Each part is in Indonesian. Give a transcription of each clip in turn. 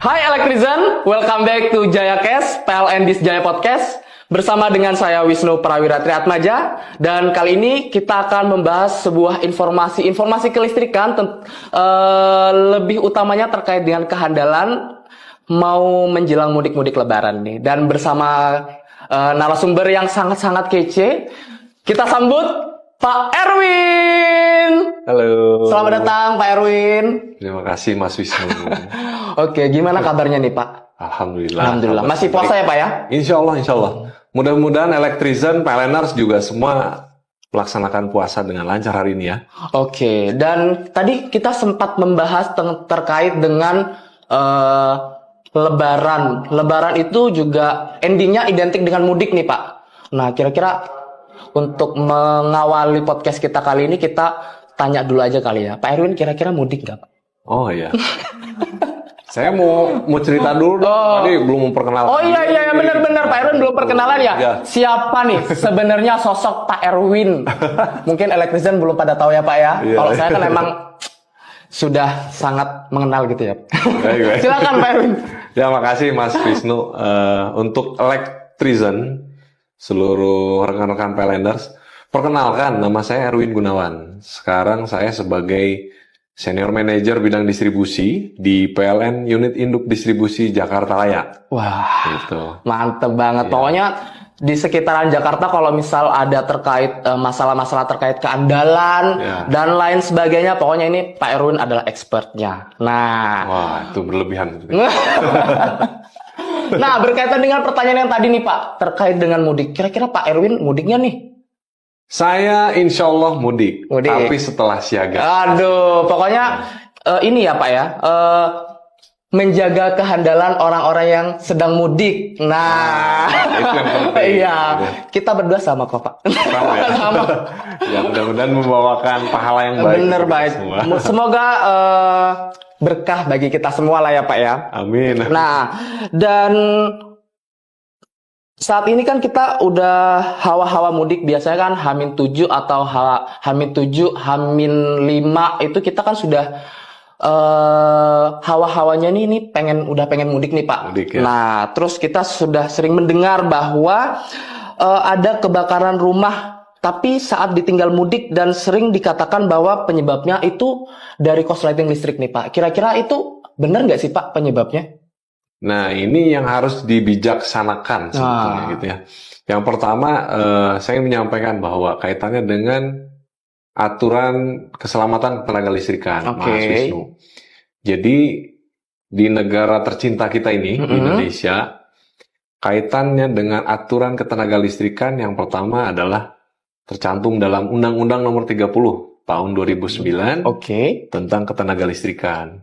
Hai Elektrizen, welcome back to JayaCast, PLN Disjaya Podcast. Bersama dengan saya Wisnu Prawira Triatmaja. Dan kali ini kita akan membahas sebuah informasi kelistrikan, lebih utamanya terkait dengan kehandalan mau menjelang mudik-mudik lebaran nih. Dan bersama narasumber yang sangat-sangat kece, kita sambut Pak Erwin. Halo. Selamat datang Pak Erwin. Terima kasih Mas Wisnu. Oke, gimana kabarnya nih Pak? Alhamdulillah. Alhamdulillah. Masih puasa ya Pak ya? Insya Allah. Mudah-mudahan Elektrizen, PLNers juga semua melaksanakan puasa dengan lancar hari ini ya. Oke, dan tadi kita sempat membahas terkait dengan Lebaran. Lebaran itu juga endingnya identik dengan mudik nih Pak. Nah, kira-kira untuk mengawali podcast kita kali ini, kita tanya dulu aja kali ya. Pak Erwin kira-kira mudik nggak Pak? Oh iya. Saya mau cerita dulu dong. Tadi belum memperkenalkan. Oh iya benar-benar Pak Erwin belum perkenalan ya. Ya. Siapa nih sebenarnya sosok Pak Erwin? Mungkin Elektrizen belum pada tahu ya Pak ya. Iya, Kalau saya kan emang sudah sangat mengenal gitu ya. Baik. Silakan Pak Erwin. Ya, makasih Mas Wisnu. Untuk Elektrizen, seluruh rekan-rekan PLNers, perkenalkan, nama saya Erwin Gunawan. Sekarang saya sebagai Senior Manager Bidang Distribusi di PLN Unit Induk Distribusi Jakarta Raya. Wah, Gitu. mantep banget. Iya. Pokoknya di sekitaran Jakarta kalau misal ada terkait masalah-masalah terkait keandalan Ya. dan lain sebagainya, pokoknya ini Pak Erwin adalah expertnya. Nah, Wah, itu berlebihan. nah berkaitan dengan pertanyaan yang tadi nih Pak, terkait dengan mudik. Kira-kira Pak Erwin mudiknya nih? Saya insya Allah mudik, tapi setelah siaga. Aduh, pokoknya ini ya Pak ya, menjaga kehandalan orang-orang yang sedang mudik. Nah, itu yang penting. iya, kita berdua sama kok Pak. Sama. Ya, mudah-mudahan membawakan pahala yang baik. Bener untuk kita baik. semua. Semoga berkah bagi kita semua lah ya Pak ya. Amin. Nah, dan saat ini kan kita udah hawa-hawa mudik, biasanya kan H-7 atau H-7, H-5 itu kita kan sudah hawa-hawanya nih udah pengen mudik nih Pak. Mudik, ya. Nah, terus kita sudah sering mendengar bahwa ada kebakaran rumah tapi saat ditinggal mudik dan sering dikatakan bahwa penyebabnya itu dari korsleting listrik nih Pak. Kira-kira itu benar nggak sih Pak penyebabnya? Nah, ini yang harus dibijaksanakan sebetulnya gitu ya. Yang pertama, saya ingin menyampaikan bahwa kaitannya dengan aturan keselamatan tenaga listrikan, Mas Wisnu. Jadi, di negara tercinta kita ini, di Indonesia, kaitannya dengan aturan ketenaga listrikan yang pertama adalah tercantum dalam Undang-Undang Nomor 30 tahun 2009 tentang ketenaga listrikan.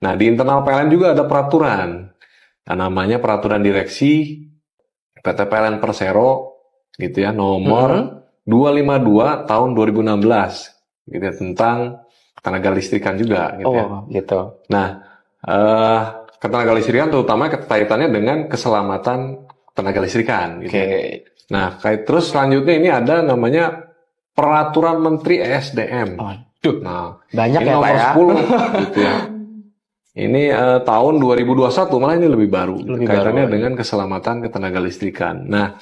Nah, di internal PLN juga ada peraturan. Nah, namanya Peraturan Direksi PT PLN Persero gitu ya, nomor 252 tahun 2016 gitu ya, tentang ketenaga listrikan juga gitu ya. Gitu. Nah, ketenaga listrikan terutama kaitannya dengan keselamatan tenaga listrikan gitu ya. Nah, terus selanjutnya ini ada namanya Peraturan Menteri ESDM. Nah, banyak ini ya Pak nomor ya. 10 gitu ya. Ini tahun 2021, malah ini lebih baru. Kaitannya dengan keselamatan ketenaga listrikan. Nah,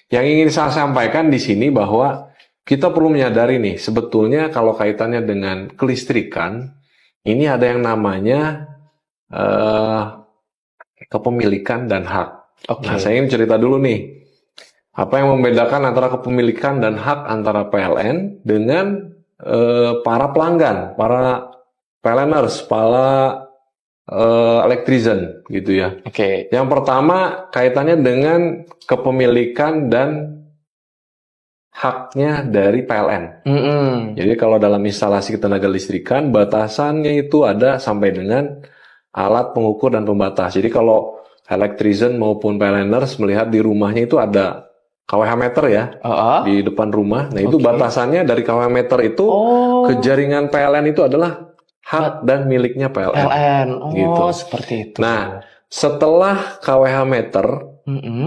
yang ingin saya sampaikan di sini bahwa kita perlu menyadari nih, sebetulnya kalau kaitannya dengan kelistrikan, ini ada yang namanya kepemilikan dan hak. Nah, saya ingin cerita dulu nih, apa yang membedakan antara kepemilikan dan hak antara PLN dengan para pelanggan, para PLNers, para Elektrizen gitu ya. Yang pertama kaitannya dengan kepemilikan dan haknya dari PLN. Jadi kalau dalam instalasi ketenaga listrikan, batasannya itu ada sampai dengan alat pengukur dan pembatas. Jadi kalau Elektrizen maupun PLNers melihat di rumahnya itu ada kWh meter ya, di depan rumah. Nah, itu batasannya dari kWh meter itu ke jaringan PLN itu adalah hak dan miliknya PLN. Gitu. Seperti itu. Nah, setelah kWh meter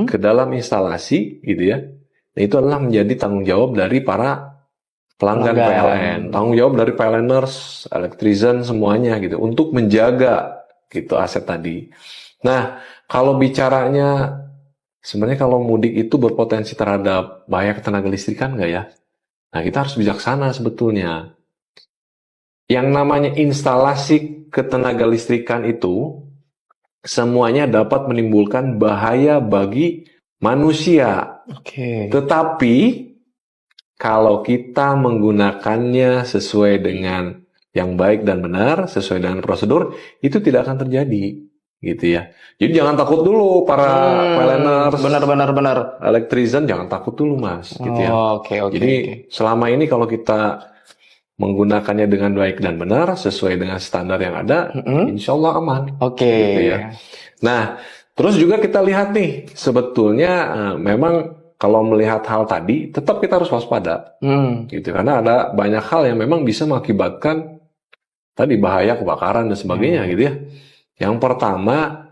ke dalam instalasi gitu ya, itu adalah menjadi tanggung jawab dari para pelanggan PLN. Tanggung jawab dari PLNers, Elektrizen semuanya gitu untuk menjaga gitu aset tadi. Nah, kalau bicaranya sebenarnya kalau mudik itu berpotensi terhadap bahaya ketenaga listrikan nggak ya? Nah, kita harus bijaksana sebetulnya. Yang namanya instalasi ketenaga listrikan itu semuanya dapat menimbulkan bahaya bagi manusia. Oke. Tetapi kalau kita menggunakannya sesuai dengan yang baik dan benar, sesuai dengan prosedur, itu tidak akan terjadi, gitu ya. Jadi jangan takut dulu para PLNers, Benar. electrician, jangan takut dulu mas, gitu ya. Oke. Jadi selama ini kalau kita menggunakannya dengan baik dan benar, sesuai dengan standar yang ada, insya Allah aman. Oke. Gitu ya. Nah, terus juga kita lihat nih, sebetulnya memang kalau melihat hal tadi, tetap kita harus waspada, gitu. Karena ada banyak hal yang memang bisa mengakibatkan tadi bahaya kebakaran dan sebagainya, gitu ya. Yang pertama,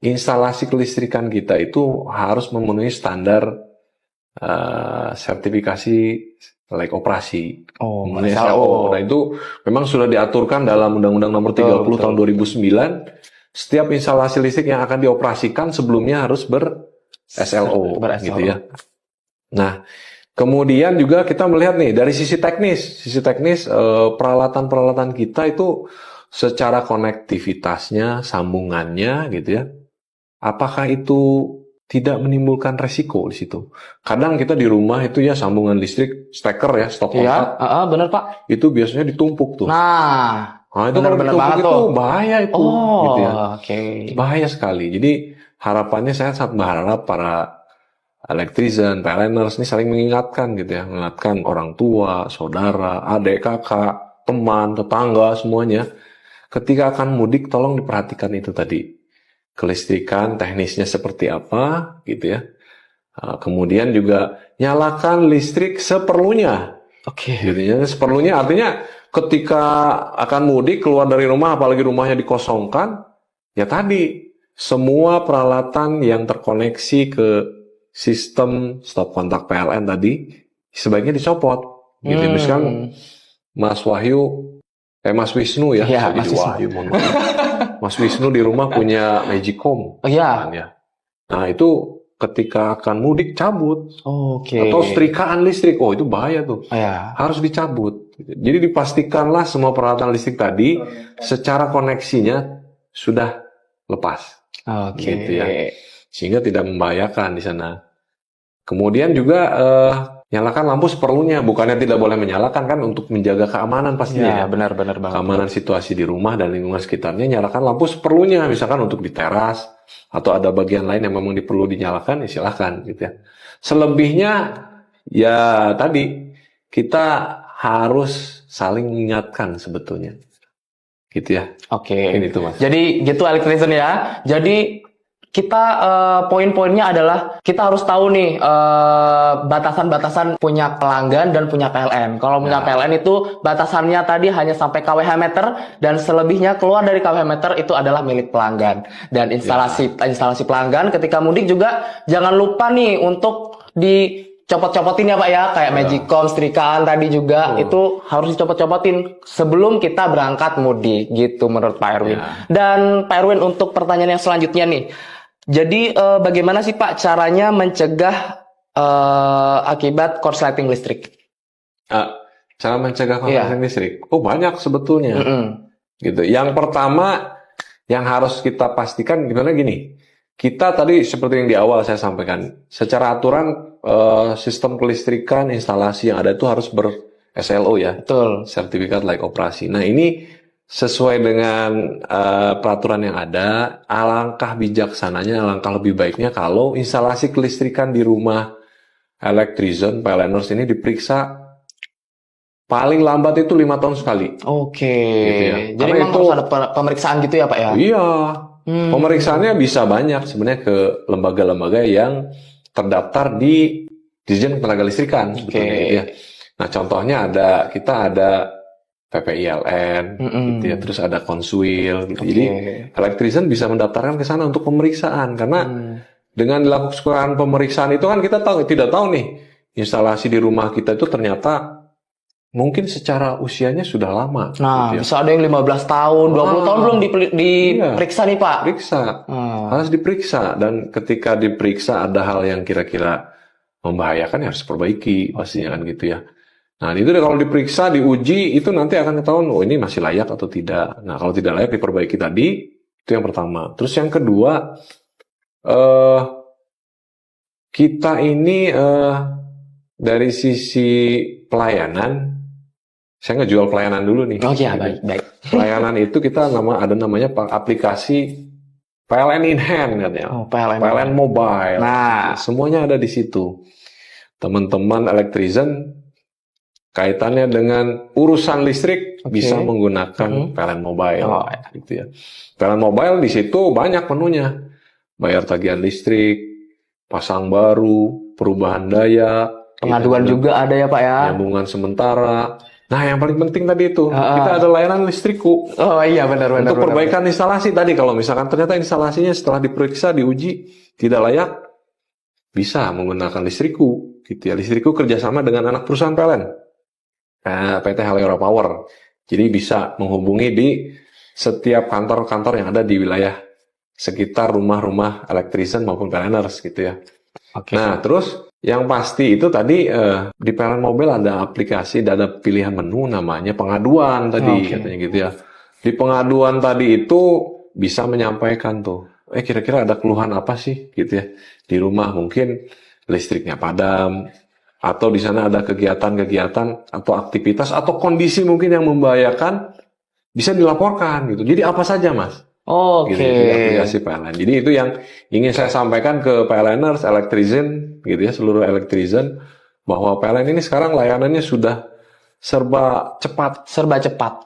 instalasi kelistrikan kita itu harus memenuhi standar sertifikasi layak operasi. Memenuhi SLO. Nah itu memang sudah diaturkan dalam Undang-Undang Nomor 30 tahun 2009. Setiap instalasi listrik yang akan dioperasikan sebelumnya harus ber-SLO, gitu ya. Nah, kemudian juga kita melihat nih dari sisi teknis peralatan-peralatan kita itu secara konektivitasnya, sambungannya, gitu ya. Apakah itu tidak menimbulkan resiko di situ? Kadang kita di rumah itu ya sambungan listrik steker ya, stop kontak. Iya, benar Pak. Itu biasanya ditumpuk tuh. Nah itu kalau ditumpuk itu bahaya itu, gitu ya. Bahaya sekali. Jadi harapannya saya sangat berharap para electrician, PLNers ini saling mengingatkan gitu ya, mengingatkan orang tua, saudara, adik, kakak, teman, tetangga semuanya. Ketika akan mudik, tolong diperhatikan itu tadi. Kelistrikan, teknisnya seperti apa, gitu ya. Kemudian juga nyalakan listrik seperlunya. Gitu ya. Seperlunya artinya ketika akan mudik keluar dari rumah, apalagi rumahnya dikosongkan, ya tadi semua peralatan yang terkoneksi ke sistem stop kontak PLN tadi sebaiknya dicopot. Gitu. Misalkan Mas Wisnu ya, Mas Wahyu. Mas Wisnu di rumah punya Magicom. Iya. Nah itu ketika akan mudik cabut. Atau setrikaan listrik, itu bahaya tuh. Harus dicabut. Jadi dipastikanlah semua peralatan listrik tadi secara koneksinya sudah lepas. Gitu ya. Sehingga tidak membahayakan di sana. Kemudian juga nyalakan lampu seperlunya, bukannya tidak boleh menyalakan kan untuk menjaga keamanan pastinya. Ya, benar banget. Keamanan situasi di rumah dan lingkungan sekitarnya, nyalakan lampu seperlunya, misalkan untuk di teras atau ada bagian lain yang memang perlu dinyalakan, ya silahkan gitu ya. Selebihnya ya tadi kita harus saling mengingatkan sebetulnya. Gitu ya. Ini tuh Mas. Jadi gitu electrician ya. Jadi kita poin-poinnya adalah kita harus tahu nih batasan-batasan punya pelanggan dan punya PLN. Kalau punya PLN itu batasannya tadi hanya sampai kWh meter dan selebihnya keluar dari kWh meter itu adalah milik pelanggan. Dan instalasi pelanggan ketika mudik juga jangan lupa nih untuk dicopot-copotin ya Pak ya, kayak Magicom, setrikaan tadi juga itu harus dicopot-copotin sebelum kita berangkat mudik gitu menurut Pak Erwin. Dan Pak Erwin untuk pertanyaan yang selanjutnya nih. Jadi bagaimana sih Pak caranya mencegah akibat korsleting listrik? Cara mencegah korsleting listrik? Banyak sebetulnya. Gitu. Yang pertama yang harus kita pastikan gimana gini. Kita tadi seperti yang di awal saya sampaikan, secara aturan sistem kelistrikan instalasi yang ada itu harus ber-SLO ya. Betul. Sertifikat layak operasi. Nah ini sesuai dengan peraturan yang ada, alangkah bijaksananya, alangkah lebih baiknya kalau instalasi kelistrikan di rumah electrician, PLNers ini diperiksa paling lambat itu 5 tahun sekali. Gitu ya. Jadi memang harus ada pemeriksaan gitu ya Pak ya? Iya. Pemeriksaannya bisa banyak sebenarnya ke lembaga-lembaga yang terdaftar di Dirjen Ketenaga Listrikan. Gitu ya. Nah contohnya kita ada PPILN, gitu ya. Terus ada Konsuil, gitu. Jadi electrician bisa mendaftarkan ke sana untuk pemeriksaan karena dengan dilakukan pemeriksaan itu kan kita tidak tahu nih instalasi di rumah kita itu ternyata mungkin secara usianya sudah lama. Nah, gitu ya. bisa ada yang 15 tahun, 20 tahun belum diperiksa nih, Pak. Periksa, harus diperiksa. Dan ketika diperiksa ada hal yang kira-kira membahayakan, ya harus perbaiki pastinya kan gitu ya. Nah, itu deh kalau diperiksa, diuji, itu nanti akan ketahuan, oh ini masih layak atau tidak. Nah, kalau tidak layak diperbaiki tadi, itu yang pertama. Terus yang kedua, kita ini dari sisi pelayanan, saya ngejual pelayanan dulu nih. Oh ya, baik. Pelayanan itu kita ada namanya aplikasi PLN in hand katanya. Oh, PLN. PLN mobile. Nah, semuanya ada di situ. Teman-teman elektrician kaitannya dengan urusan listrik bisa menggunakan PLN mobile, gitu ya. PLN mobile di situ banyak menunya, bayar tagihan listrik, pasang baru, perubahan daya, pengaduan gitu, juga ada ya Pak ya. Nyambungan sementara. Nah, yang paling penting tadi itu kita ada layanan listrikku. Oh iya benar. Untuk perbaikan instalasi tadi, kalau misalkan ternyata instalasinya setelah diperiksa, diuji tidak layak, bisa menggunakan listrikku, gitu ya. Listrikku kerjasama dengan anak perusahaan PLN. PT Haleura Power. Jadi bisa menghubungi di setiap kantor-kantor yang ada di wilayah sekitar rumah-rumah elektrician maupun PLNers gitu ya. Nah, terus yang pasti itu tadi di PLN Mobile ada aplikasi, ada pilihan menu namanya pengaduan tadi katanya gitu ya. Di pengaduan tadi itu bisa menyampaikan tuh, kira-kira ada keluhan apa sih gitu ya. Di rumah mungkin listriknya padam, atau di sana ada kegiatan-kegiatan atau aktivitas atau kondisi mungkin yang membahayakan, bisa dilaporkan gitu. Jadi apa saja Mas? Gitu, di aplikasi PLN. Jadi itu yang ingin saya sampaikan ke PLNers, elektrician gitu ya, seluruh elektrician, bahwa PLN ini sekarang layanannya sudah serba cepat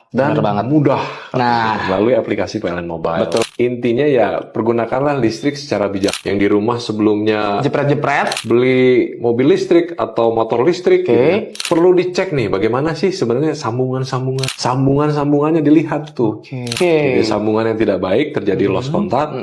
dan mudah. Nah, melalui aplikasi PLN Mobile. Betul. Intinya ya pergunakanlah listrik secara bijak. Yang di rumah sebelumnya jepret-jepret beli mobil listrik atau motor listrik, gitu, perlu dicek nih bagaimana sih sebenarnya sambungannya dilihat tuh. Jadi sambungan yang tidak baik terjadi loss kontak.